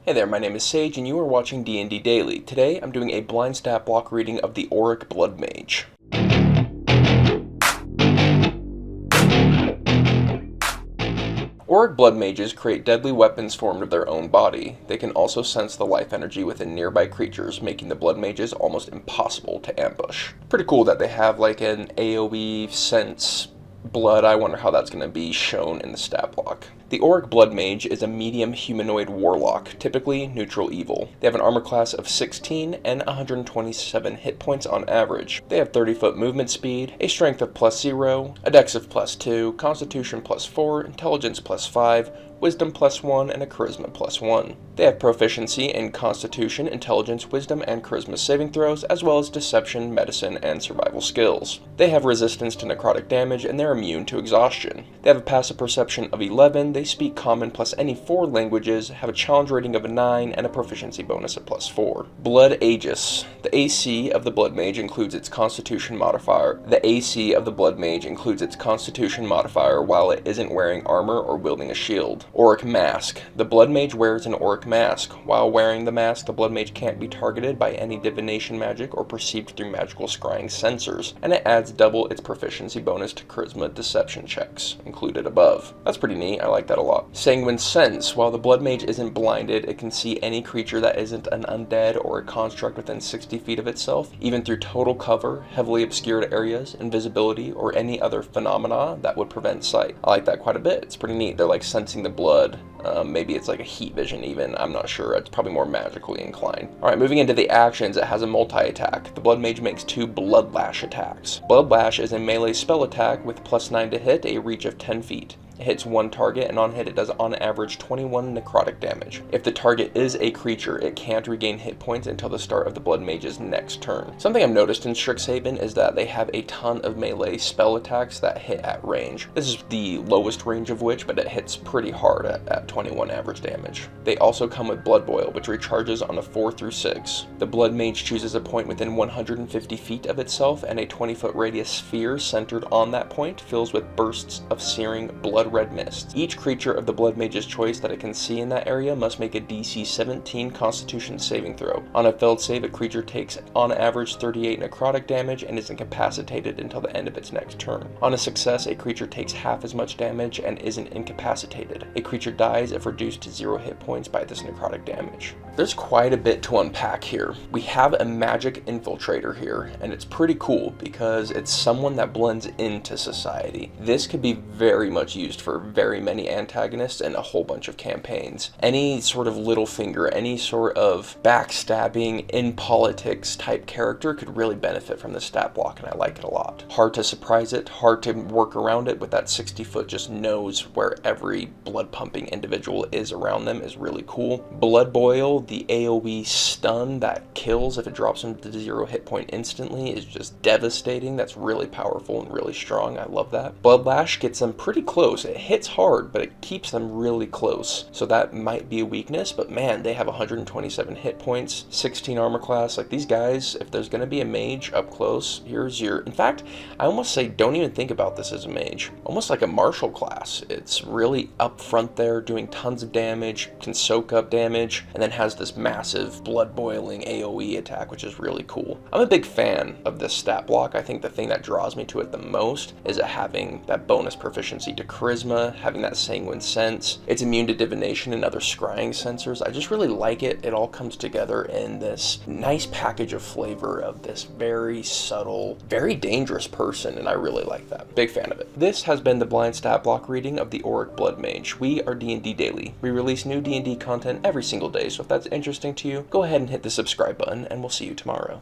Hey there, my name is Sage and you are watching D&D Daily. Today I'm doing a blind stat block reading of the Oriq Blood Mage. Oriq Blood Mages create deadly weapons formed of their own body. They can also sense the life energy within nearby creatures, making the Blood Mages almost impossible to ambush. Pretty cool that they have like an AoE sense blood. I wonder how that's going to be shown in the stat block. The Oriq Blood Mage is a medium humanoid warlock, typically neutral evil. They have an armor class of 16 and 127 hit points on average. They have 30-foot movement speed, a strength of +0, a dex of +2, constitution +4, intelligence +5, wisdom +1, and a charisma +1. They have proficiency in constitution, intelligence, wisdom, and charisma saving throws, as well as deception, medicine, and survival skills. They have resistance to necrotic damage, and they're immune to exhaustion. They have a passive perception of 11, they speak common plus any 4 languages, have a challenge rating of a 9, and a proficiency bonus of +4. Blood Aegis. The AC of the Blood Mage includes its constitution modifier. While it isn't wearing armor or wielding a shield. Oriq Mask. The Blood Mage wears an Oriq Mask. While wearing the mask, the Blood Mage can't be targeted by any divination magic or perceived through magical scrying sensors, and it adds double its proficiency bonus to charisma deception checks, included above. That's pretty neat, I like that a lot. Sanguine Sense. While the Blood Mage isn't blinded, it can see any creature that isn't an undead or a construct within 60 feet of itself, even through total cover, heavily obscured areas, invisibility, or any other phenomena that would prevent sight. I like that quite a bit. It's pretty neat. They're like sensing the blood. Maybe it's like a heat vision even, I'm not sure. It's probably more magically inclined. Alright, moving into the actions, it has a multi-attack. The Blood Mage makes 2 Blood Lash attacks. Blood Lash is a melee spell attack with +9 to hit, a reach of 10 feet. It hits one target, and on hit it does on average 21 necrotic damage. If the target is a creature, it can't regain hit points until the start of the Blood Mage's next turn. Something I've noticed in Strixhaven is that they have a ton of melee spell attacks that hit at range. This is the lowest range of which, but it hits pretty hard at 21 average damage. They also come with Blood Boil, which recharges on a 4 through 6. The Blood Mage chooses a point within 150 feet of itself, and a 20-foot radius sphere centered on that point fills with bursts of searing blood red mist. Each creature of the Blood Mage's choice that it can see in that area must make a DC 17 Constitution saving throw. On a failed save, a creature takes on average 38 necrotic damage and is incapacitated until the end of its next turn. On a success, a creature takes half as much damage and isn't incapacitated. A creature dies if reduced to 0 hit points by this necrotic damage. There's quite a bit to unpack here. We have a magic infiltrator here, and it's pretty cool because it's someone that blends into society. This could be very much used for very many antagonists and a whole bunch of campaigns. Any sort of Littlefinger, any sort of backstabbing in politics type character could really benefit from this stat block, and I like it a lot. Hard to surprise it, hard to work around it, with that 60-foot just knows where every blood pumping individual is around them is really cool. Blood Boil, the AoE stun that kills if it drops them to 0 hit point instantly, is just devastating. That's really powerful and really strong. I love that. Blood Lash gets them pretty close. It hits hard, but it keeps them really close. So that might be a weakness, but man, they have 127 hit points, 16 armor class. Like, these guys, if there's going to be a mage up close, here's your... In fact, I almost say don't even think about this as a mage. Almost like a martial class. It's really up front there, doing tons of damage, can soak up damage, and then has this massive blood boiling AoE attack, which is really cool. I'm a big fan of this stat block. I think the thing that draws me to it the most is it having that bonus proficiency to charisma, having that sanguine sense. It's immune to divination and other scrying sensors. I just really like it. It all comes together in this nice package of flavor of this very subtle, very dangerous person, and I really like that. Big fan of it. This has been the blind stat block reading of the Oriq Blood Mage. We are D&D Daily. We release new D&D content every single day, so if that's interesting to you, go ahead and hit the subscribe button, and we'll see you tomorrow.